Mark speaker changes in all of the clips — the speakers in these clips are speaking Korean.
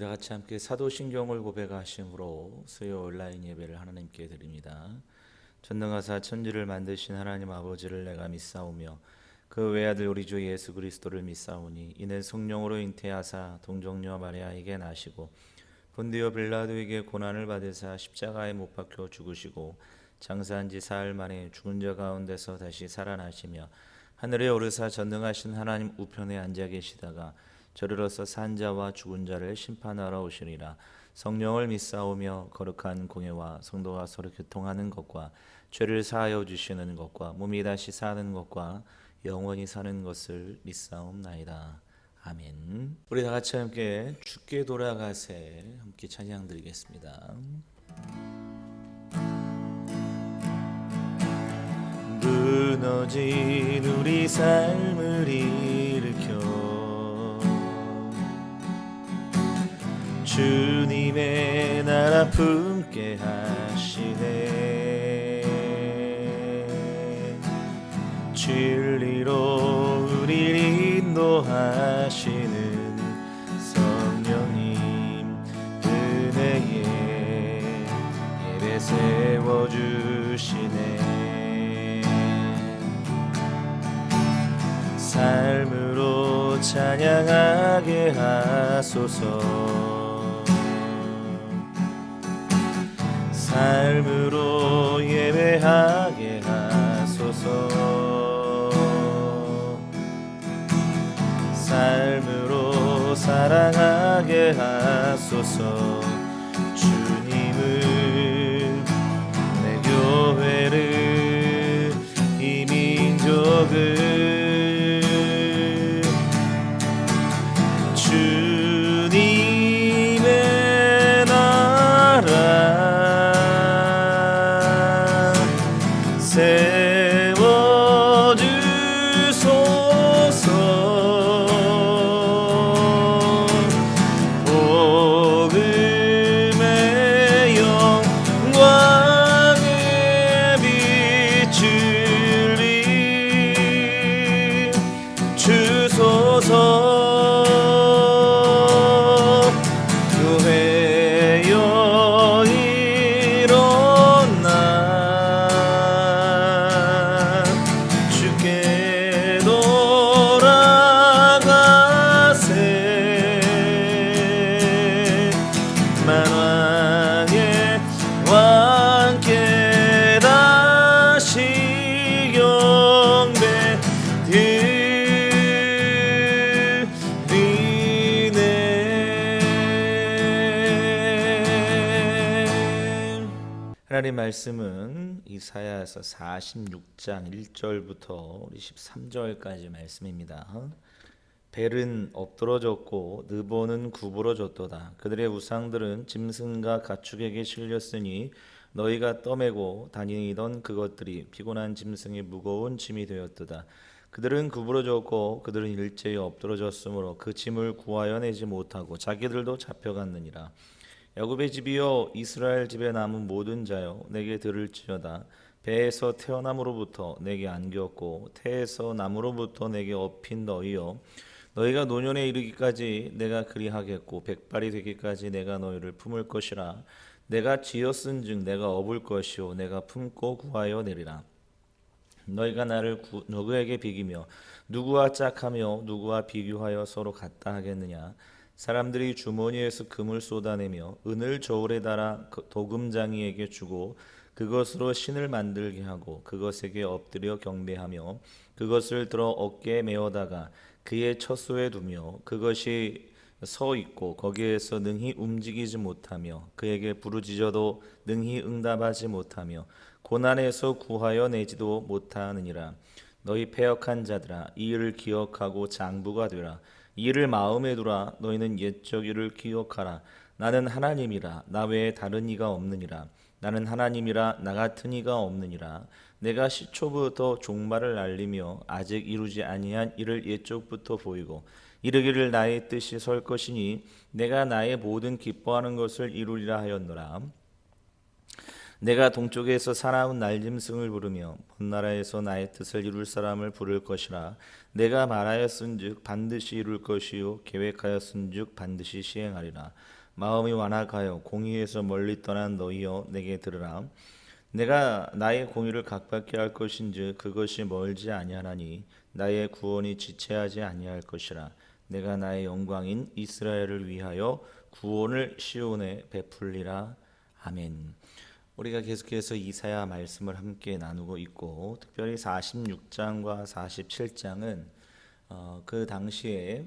Speaker 1: 다 같이 함께 사도신경을 고백하심으로 수요 온라인 예배를 하나님께 드립니다. 전능하사 천지를 만드신 하나님 아버지를 내가 믿사오며 그 외아들 우리 주 예수 그리스도를 믿사오니 이는 성령으로 잉태하사 동정녀 마리아에게 나시고 본디오 빌라도에게 고난을 받으사 십자가에 못 박혀 죽으시고 장사한 지 사흘 만에 죽은 자 가운데서 다시 살아나시며 하늘에 오르사 전능하신 하나님 우편에 앉아 계시다가 저리로서 산 자와 죽은 자를 심판하러 오시리라. 성령을 믿사오며 거룩한 공예와 성도가 서로 교통하는 것과 죄를 사하여 주시는 것과 몸이 다시 사는 것과 영원히 사는 것을 믿사옵나이다. 아멘. 우리 다 같이 함께 주께 돌아가세 함께 찬양 드리겠습니다. 무너진 우리 삶을 일으켜 주님의 나라 품게 하시네. 진리로 우리를 인도하시는 성령님 은혜에 예배 세워주시네. 삶으로 찬양하게 하소서. 삶으로 예배하게 하소서. 삶으로 사랑하게 하소서. 주님을 내 교회를 이 민족을 주님의 나라 세워주소서. 복음의 영광에 비추리 주소서. 교회여 일어나 주께 돌아가세. 만왕의 왕께 다시 경배 드리네. 하나님 말씀은 이사야서 46장 1절부터 우리 13절까지 말씀입니다. 벨은 엎드러졌고 느보는 구부러졌도다. 그들의 우상들은 짐승과 가축에게 실렸으니 너희가 떠매고 다니던 그것들이 피곤한 짐승의 무거운 짐이 되었도다. 그들은 구부러졌고 그들은 일제히 엎드러졌으므로 그 짐을 구하여 내지 못하고 자기들도 잡혀갔느니라. 야곱의 집이여 이스라엘 집에 남은 모든 자여 내게 들을지어다. 배에서 태어남으로부터 내게 안겼고 태에서 남으로부터 내게 업힌 너희여 너희가 노년에 이르기까지 내가 그리하겠고 백발이 되기까지 내가 너희를 품을 것이라. 내가 지었은즉 내가 업을 것이요 내가 품고 구하여 내리라. 너희가 나를 누구에게 비기며 누구와 짝하며 누구와 비교하여 서로 같다 하겠느냐. 사람들이 주머니에서 금을 쏟아내며 은을 저울에 달아 도금장이에게 주고 그것으로 신을 만들게 하고 그것에게 엎드려 경배하며 그것을 들어 어깨에 메어다가 그의 처소에 두며 그것이 서 있고 거기에서 능히 움직이지 못하며 그에게 부르짖어도 능히 응답하지 못하며 고난에서 구하여 내지도 못하느니라. 너희 패역한 자들아 이 일을 기억하고 장부가 되라. 이 일을 마음에 두라. 너희는 옛적 일을 기억하라. 나는 하나님이라 나 외에 다른 이가 없느니라. 나는 하나님이라 나 같은 이가 없느니라. 내가 시초부터 종말을 알리며 아직 이루지 아니한 일을 옛적부터 보이고 이르기를 나의 뜻이 설 것이니 내가 나의 모든 기뻐하는 것을 이루리라 하였노라. 내가 동쪽에서 사나운 날짐승을 부르며 먼 나라에서 나의 뜻을 이룰 사람을 부를 것이라. 내가 말하였은즉 반드시 이룰 것이요 계획하였은즉 반드시 시행하리라. 마음이 완악하여 공의에서 멀리 떠난 너희여 내게 들으라. 내가 나의 공의를 각받게 할 것인즉 그것이 멀지 아니하나니 나의 구원이 지체하지 아니할 것이라. 내가 나의 영광인 이스라엘을 위하여 구원을 시온에 베풀리라. 아멘. 우리가 계속해서 이사야 말씀을 함께 나누고 있고, 특별히 46장과 47장은 그 당시에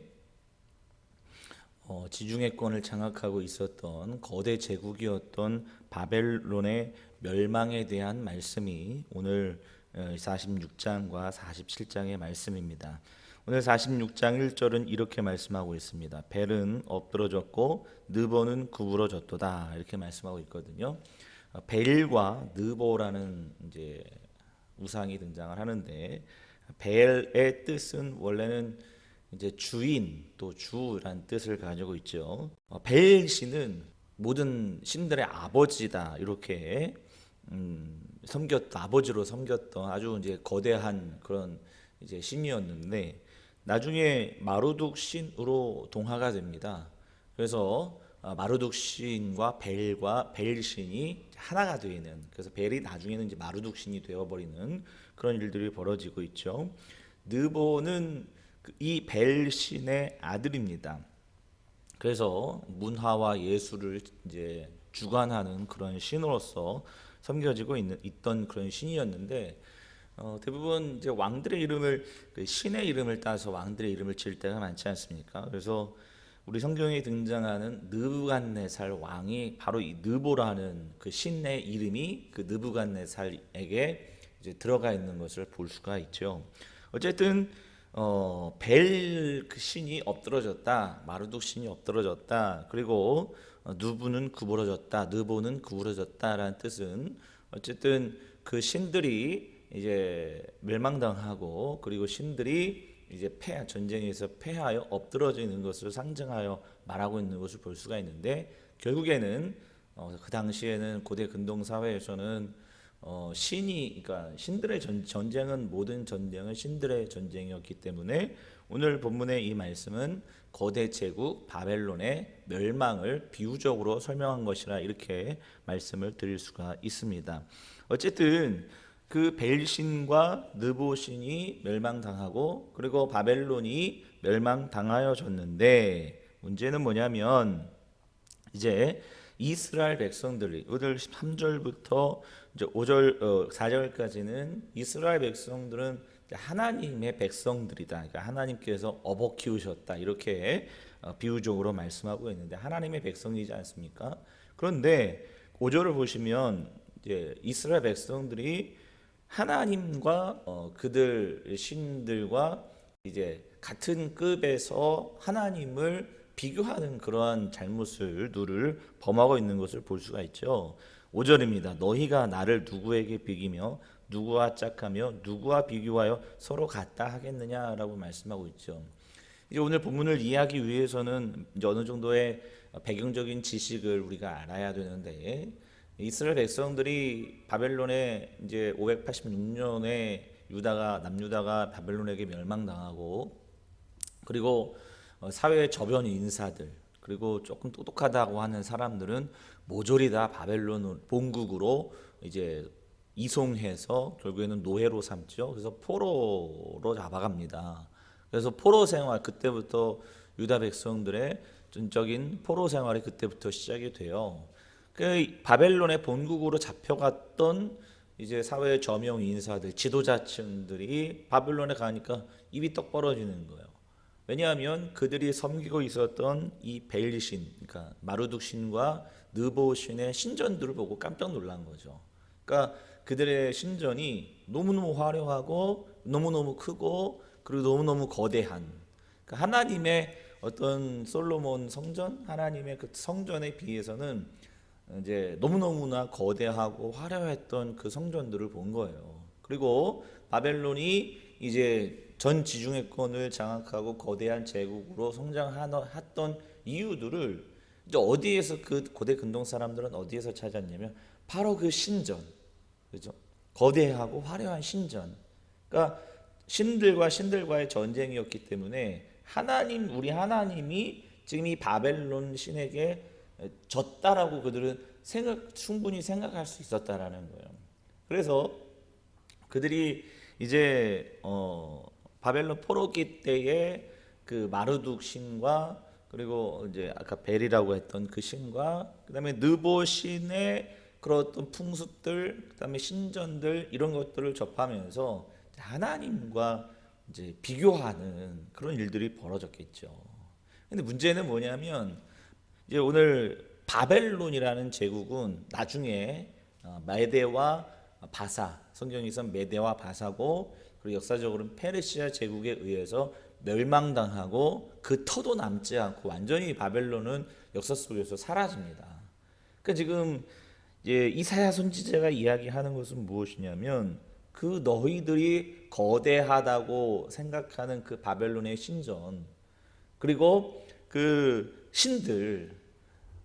Speaker 1: 지중해권을 장악하고 있었던 거대 제국이었던 바벨론의 멸망에 대한 말씀이 오늘 46장과 47장의 말씀입니다. 오늘 46장 1절은 이렇게 말씀하고 있습니다. 벨은 엎드러졌고 느보는 구부러졌도다, 이렇게 말씀하고 있거든요. 벨과 느보라는 이제 우상이 등장을 하는데, 벨의 뜻은 원래는 이제 주인 또 주란 뜻을 가지고 있죠. 벨 신은 모든 신들의 아버지다, 이렇게 아버지로 섬겼던 아주 이제 거대한 그런 이제 신이었는데, 나중에 마루둑 신으로 동화가 됩니다. 그래서 마루둑 신과 벨 신이 하나가 되는, 그래서 벨이 나중에는 이제 마루둑 신이 되어버리는 그런 일들이 벌어지고 있죠. 느보는 이 벨 신의 아들입니다. 그래서 문화와 예술을 이제 주관하는 그런 신으로서 섬겨지고 있던 그런 신이었는데, 대부분 이제 왕들의 이름을 신의 이름을 따서 왕들의 이름을 지을 때가 많지 않습니까? 그래서 우리 성경에 등장하는 느부갓네살 왕이 바로 이 느보라는 그 신의 이름이 그 느부갓네살에게 이제 들어가 있는 것을 볼 수가 있죠. 어쨌든 벨 그 신이 엎드러졌다, 마르둑 신이 엎드러졌다, 그리고 누부는 구부러졌다, 느보는 구부러졌다라는 뜻은 어쨌든 그 신들이 이제 멸망당하고, 그리고 신들이 이제 전쟁에서 패하여 엎드러지는 것을 상징하여 말하고 있는 것을 볼 수가 있는데, 결국에는 그 당시에는 고대 근동 사회에서는 그러니까 신들의 전쟁은, 모든 전쟁은 신들의 전쟁이었기 때문에 오늘 본문의 이 말씀은 거대 제국 바벨론의 멸망을 비유적으로 설명한 것이라, 이렇게 말씀을 드릴 수가 있습니다. 어쨌든 그 벨신과 느보신이 멸망당하고, 그리고 바벨론이 멸망당하여졌는데, 문제는 뭐냐면 이제 이스라엘 백성들이, 오늘 3절부터 이제 4절까지는 이스라엘 백성들은 하나님의 백성들이다, 그러니까 하나님께서 업어 키우셨다, 이렇게 비유적으로 말씀하고 있는데, 하나님의 백성이지 않습니까? 그런데 5절을 보시면 이제 이스라엘 백성들이 하나님과 그들 신들과 이제 같은 급에서 하나님을 비교하는 그러한 잘못을 누를 범하고 있는 것을 볼 수가 있죠. 5절입니다. 너희가 나를 누구에게 비기며 누구와 짝하며 누구와 비교하여 서로 같다 하겠느냐라고 말씀하고 있죠. 이제 오늘 본문을 이해하기 위해서는 이제 어느 정도의 배경적인 지식을 우리가 알아야 되는데, 이스라엘 백성들이 바벨론에 이제 586년에 남유다가 바벨론에게 멸망당하고, 그리고 사회의 저변 인사들, 그리고 조금 똑똑하다고 하는 사람들은 모조리 다 바벨론 본국으로 이제 이송해서 결국에는 노예로 삼죠. 그래서 포로로 잡아갑니다. 그래서 포로 생활, 그때부터 유다 백성들의 전적인 포로 생활이 그때부터 시작이 돼요. 그 바벨론의 본국으로 잡혀갔던 이제 사회의 저명 인사들, 지도자층들이 바벨론에 가니까 입이 떡 벌어지는 거예요. 왜냐하면 그들이 섬기고 있었던 이 벨신, 그러니까 마루둑 신과 느보 신의 신전들을 보고 깜짝 놀란 거죠. 그러니까 그들의 신전이 너무너무 화려하고 너무너무 크고, 그리고 너무너무 거대한, 그러니까 하나님의 어떤 솔로몬 성전, 하나님의 그 성전에 비해서는 이제 너무너무나 거대하고 화려했던 그 성전들을 본 거예요. 그리고 바벨론이 이제 전 지중해권을 장악하고 거대한 제국으로 성장했던 이유들을 이제 어디에서, 그 고대 근동 사람들은 어디에서 찾았냐면 바로 그 신전, 그죠? 거대하고 화려한 신전. 그러니까 신들과의 전쟁이었기 때문에 우리 하나님이 지금 이 바벨론 신에게 졌다라고 그들은 충분히 생각할 수 있었다라는 거예요. 그래서 그들이 이제 바벨론 포로기 때에 그 마르둑 신과 그리고 이제 아까 벨이라고 했던 그 신과 그다음에 느보 신의 그런 어떤 풍습들, 그다음에 신전들 이런 것들을 접하면서 하나님과 이제 비교하는 그런 일들이 벌어졌겠죠. 근데 문제는 뭐냐면 이제 오늘 바벨론이라는 제국은 나중에 메대와 바사, 성경에서 메대와 바사고 그리고 역사적으로는 페르시아 제국에 의해서 멸망당하고 그 터도 남지 않고 완전히 바벨론은 역사 속에서 사라집니다. 그러니까 지금 이제 이사야 선지자가 이야기하는 것은 무엇이냐면 그 너희들이 거대하다고 생각하는 그 바벨론의 신전 그리고 그 신들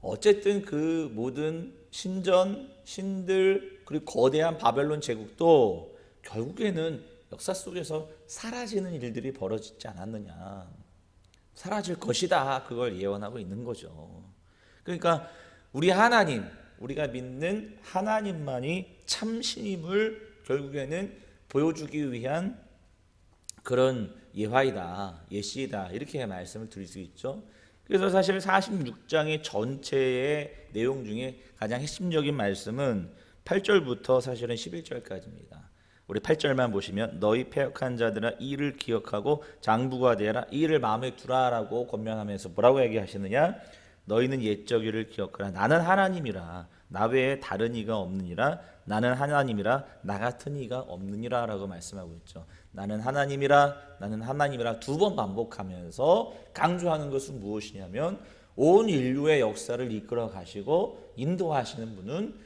Speaker 1: 어쨌든 그 모든 신전, 신들 그리고 거대한 바벨론 제국도 결국에는 역사 속에서 사라지는 일들이 벌어지지 않았느냐. 사라질 것이다. 그걸 예언하고 있는 거죠. 그러니까 우리 하나님, 우리가 믿는 하나님만이 참신임을 결국에는 보여주기 위한 그런 예화이다, 예시이다 이렇게 말씀을 드릴 수 있죠. 그래서 사실 46장의 전체의 내용 중에 가장 핵심적인 말씀은 8절부터 사실은 11절까지입니다. 우리 8절만 보시면 너희 패역한 자들아 이를 기억하고 장부가 되라 이를 마음에 두라라고 권면하면서 뭐라고 얘기하시느냐? 너희는 옛적 일을 기억하라 나는 하나님이라 나 외에 다른 이가 없느니라 나는 하나님이라 나 같은 이가 없느니라 라고 말씀하고 있죠. 나는 하나님이라 두 번 반복하면서 강조하는 것은 무엇이냐면 온 인류의 역사를 이끌어 가시고 인도하시는 분은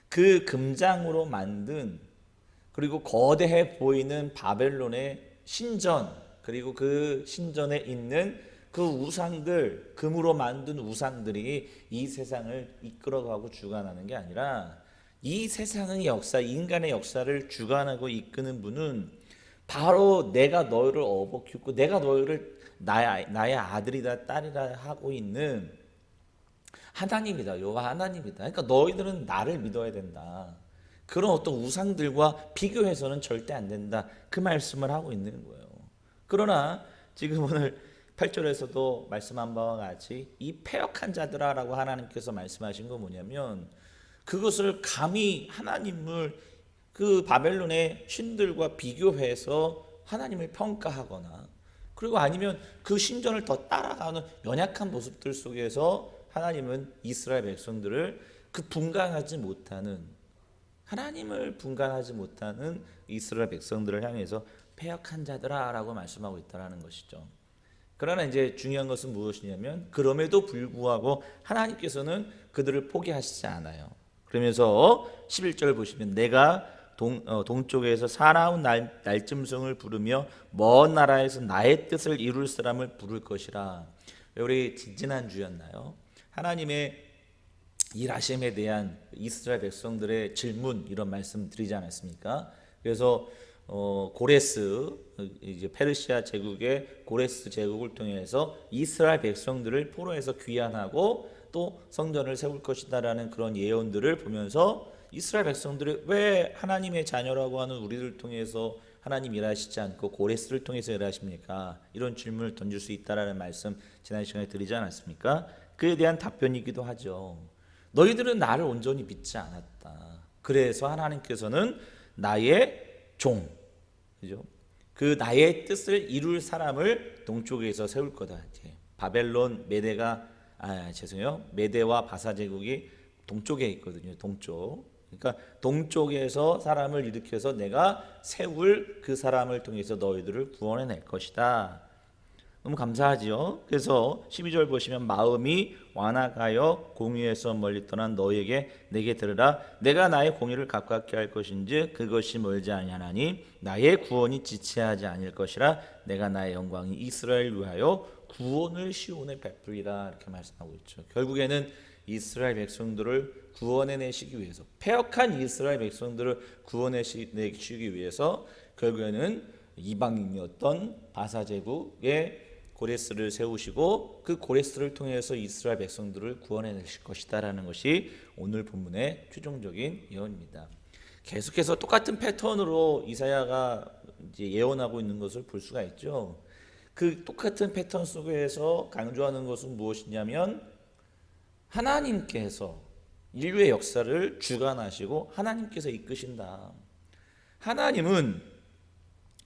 Speaker 1: 그 금장으로 만든 그리고 거대해 보이는 바벨론의 신전 그리고 그 신전에 있는 그 우상들 금으로 만든 우상들이 이 세상을 이끌어가고 주관하는 게 아니라 이 세상의 역사 인간의 역사를 주관하고 이끄는 분은 바로 내가 너희를 업어 키우고 내가 너희를 나의 아들이다 딸이라 하고 있는 하나님이다. 여호와 하나님이다. 그러니까 너희들은 나를 믿어야 된다. 그런 어떤 우상들과 비교해서는 절대 안 된다. 그 말씀을 하고 있는 거예요. 그러나 지금 오늘 8절에서도 말씀한 바와 같이 이 패역한 자들아라고 하나님께서 말씀하신 건 뭐냐면 그것을 감히 하나님을 그 바벨론의 신들과 비교해서 하나님을 평가하거나 그리고 아니면 그 신전을 더 따라가는 연약한 모습들 속에서 하나님은 이스라엘 백성들을 그 분간하지 못하는 하나님을 분간하지 못하는 이스라엘 백성들을 향해서 패역한 자들아라고 말씀하고 있다는 것이죠. 그러나 이제 중요한 것은 무엇이냐면 그럼에도 불구하고 하나님께서는 그들을 포기하시지 않아요. 그러면서 11절 보시면 내가 동쪽에서 사나운 날짐승을 부르며 먼 나라에서 나의 뜻을 이룰 사람을 부를 것이라. 우리 지난주였나요? 하나님의 일하심에 대한 이스라엘 백성들의 질문 이런 말씀 드리지 않았습니까? 그래서 고레스 이제 페르시아 제국의 고레스 제국을 통해서 이스라엘 백성들을 포로에서 귀환하고 또 성전을 세울 것이다라는 그런 예언들을 보면서 이스라엘 백성들이 왜 하나님의 자녀라고 하는 우리를 통해서 하나님 일하시지 않고 고레스를 통해서 일하십니까? 이런 질문을 던질 수 있다라는 말씀 지난 시간에 드리지 않았습니까? 그에 대한 답변이기도 하죠. 너희들은 나를 온전히 믿지 않았다. 그래서 하나님께서는 나의 종, 그죠? 그 나의 뜻을 이룰 사람을 동쪽에서 세울 거다. 바벨론 메대와 바사 제국이 동쪽에 있거든요. 동쪽. 그러니까 동쪽에서 사람을 일으켜서 내가 세울 그 사람을 통해서 너희들을 구원해낼 것이다. 너무 감사하지요. 그래서 12절 보시면 마음이 완악하여 공의에서 멀리 떠난 너에게 내게 들으라. 내가 나의 공의를 가깝게 할 것인지 그것이 멀지 아니하나니 나의 구원이 지체하지 아닐 것이라. 내가 나의 영광이 이스라엘 위하여 구원을 시온에 베풀리라. 이렇게 말씀하고 있죠. 결국에는 이스라엘 백성들을 구원해내시기 위해서 패역한 이스라엘 백성들을 구원해내시기 위해서 결국에는 이방인이었던 바사 제국의 고레스를 세우시고 그 고레스를 통해서 이스라엘 백성들을 구원해내실 것이다라는 것이 오늘 본문의 최종적인 예언입니다. 계속해서 똑같은 패턴으로 이사야가 이제 예언하고 있는 것을 볼 수가 있죠. 그 똑같은 패턴 속에서 강조하는 것은 무엇이냐면 하나님께서 인류의 역사를 주관하시고 하나님께서 이끄신다. 하나님은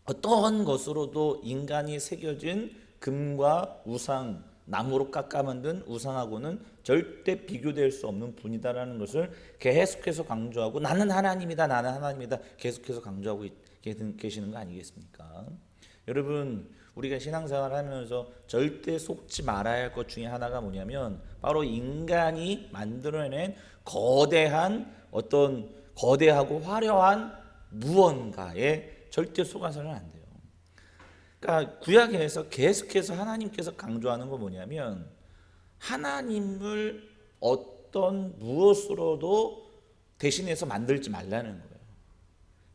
Speaker 1: 어떠한 것으로도 인간이 새겨진 금과 우상, 나무로 깎아 만든 우상하고는 절대 비교될 수 없는 분이다라는 것을 계속해서 강조하고 나는 하나님이다, 나는 하나님이다 계속해서 강조하고 계시는 거 아니겠습니까? 여러분, 우리가 신앙생활을 하면서 절대 속지 말아야 할 것 중에 하나가 뭐냐면 바로 인간이 만들어낸 거대하고 화려한 무언가에 절대 속아서는 안 돼요. 그러니까 구약에서 계속해서 하나님께서 강조하는 건 뭐냐면 하나님을 어떤 무엇으로도 대신해서 만들지 말라는 거예요.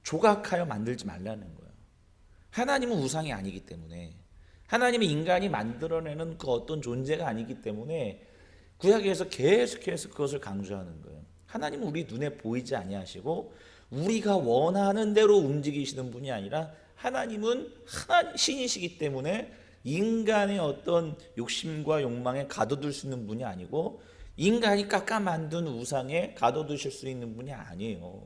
Speaker 1: 조각하여 만들지 말라는 거예요. 하나님은 우상이 아니기 때문에, 하나님은 인간이 만들어내는 그 어떤 존재가 아니기 때문에 구약에서 계속해서 그것을 강조하는 거예요. 하나님은 우리 눈에 보이지 아니하시고 우리가 원하는 대로 움직이시는 분이 아니라 하나님은 신이시기 때문에 인간의 어떤 욕심과 욕망에 가둬둘 수 있는 분이 아니고 인간이 깎아 만든 우상에 가둬두실 수 있는 분이 아니에요.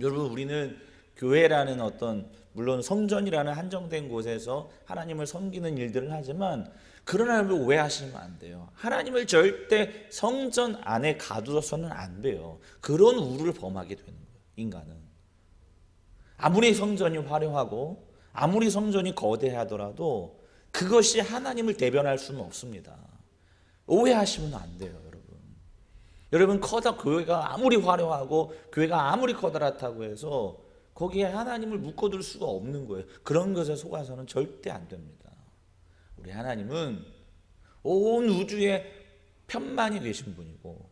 Speaker 1: 여러분, 우리는 교회라는 어떤, 물론 성전이라는 한정된 곳에서 하나님을 섬기는 일들을 하지만 그러나 오해하시면 안 돼요. 하나님을 절대 성전 안에 가두어서는 안 돼요. 그런 우를 범하게 되는 거예요. 인간은 아무리 성전이 화려하고 아무리 성전이 거대하더라도 그것이 하나님을 대변할 수는 없습니다. 오해하시면 안 돼요. 여러분 교회가 아무리 화려하고 교회가 아무리 커다랗다고 해서 거기에 하나님을 묶어둘 수가 없는 거예요. 그런 것에 속아서는 절대 안 됩니다. 우리 하나님은 온 우주에 편만이 계신 분이고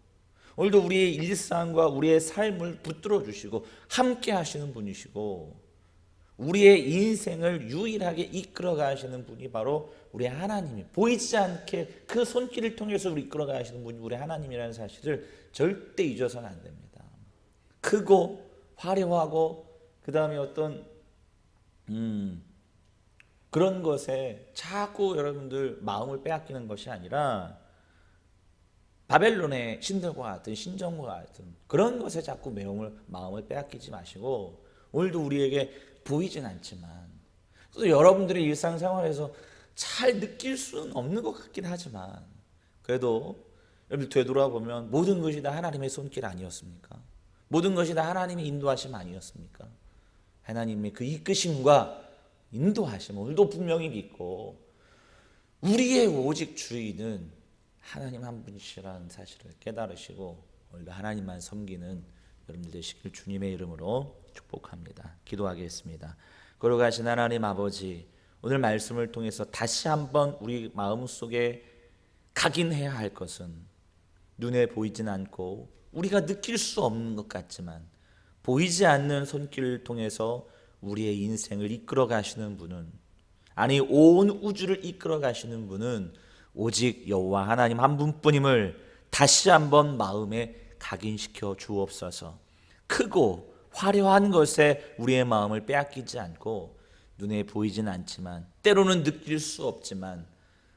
Speaker 1: 오늘도 우리의 일상과 우리의 삶을 붙들어 주시고 함께 하시는 분이시고 우리의 인생을 유일하게 이끌어 가시는 분이 바로 우리 하나님이, 보이지 않게 그 손길을 통해서 우리 이끌어 가시는 분이 우리 하나님이라는 사실을 절대 잊어서는 안 됩니다. 크고 화려하고 그 다음에 어떤 그런 것에 자꾸 여러분들 마음을 빼앗기는 것이 아니라 바벨론의 신들과 같은 신정과 같은 그런 것에 자꾸 마음을 빼앗기지 마시고 오늘도 우리에게 보이진 않지만 또 여러분들의 일상생활에서 잘 느낄 수는 없는 것 같긴 하지만 그래도 여러분 되돌아보면 모든 것이 다 하나님의 손길 아니었습니까? 모든 것이 다 하나님의 인도하심 아니었습니까? 하나님의 그 이끄심과 인도하심 오늘도 분명히 믿고 우리의 오직 주인은 하나님 한 분이시라는 사실을 깨달으시고 오늘도 하나님만 섬기는 여러분들 되시길 주님의 이름으로 축복합니다. 기도하겠습니다. 거룩하신 하나님 아버지, 오늘 말씀을 통해서 다시 한번 우리 마음속에 각인해야 할 것은 눈에 보이진 않고 우리가 느낄 수 없는 것 같지만 보이지 않는 손길을 통해서 우리의 인생을 이끌어 가시는 분은, 아니 온 우주를 이끌어 가시는 분은 오직 여호와 하나님 한 분뿐임을 다시 한번 마음에 각인시켜 주옵소서. 크고 화려한 것에 우리의 마음을 빼앗기지 않고 눈에 보이진 않지만 때로는 느낄 수 없지만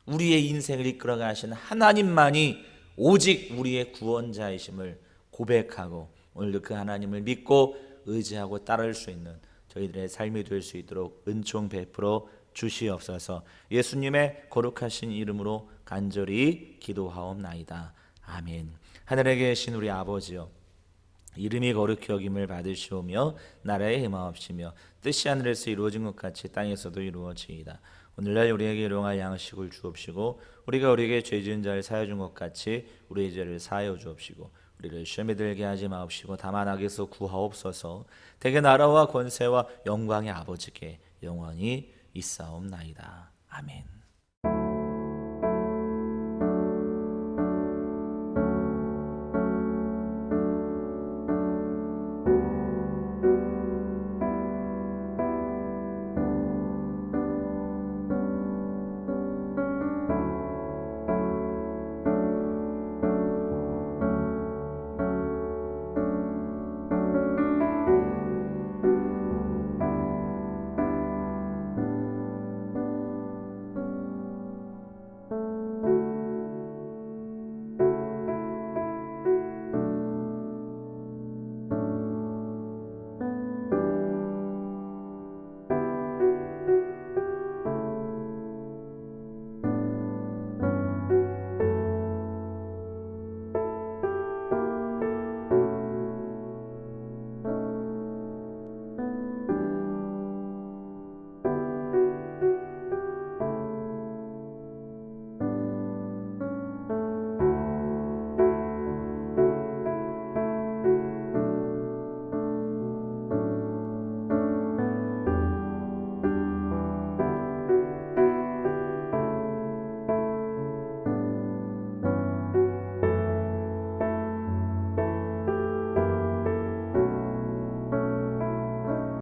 Speaker 1: 우리의 인생을 이끌어 가시는 하나님만이 오직 우리의 구원자이심을 고백하고 오늘도 그 하나님을 믿고 의지하고 따를 수 있는 저희들의 삶이 될 수 있도록 은총 베풀어 주시옵소서. 예수님의 거룩하신 이름으로 간절히 기도하옵나이다. 아멘. 하늘에 계신 우리 아버지여, 이름이 거룩히 여김을 받으시오며 나라의 힘하옵시며 뜻이 하늘에서 이루어진 것 같이 땅에서도 이루어지이다. 오늘날 우리에게 일용할 양식을 주옵시고 우리가 우리에게 죄 지은 자를 사하여 준 것 같이 우리의 죄를 사하여 주옵시고 우리를 시험에 들게 하지 마옵시고 다만 악에서 구하옵소서. 대개 나라와 권세와 영광의 아버지께 영원히 있사옵나이다. 아멘.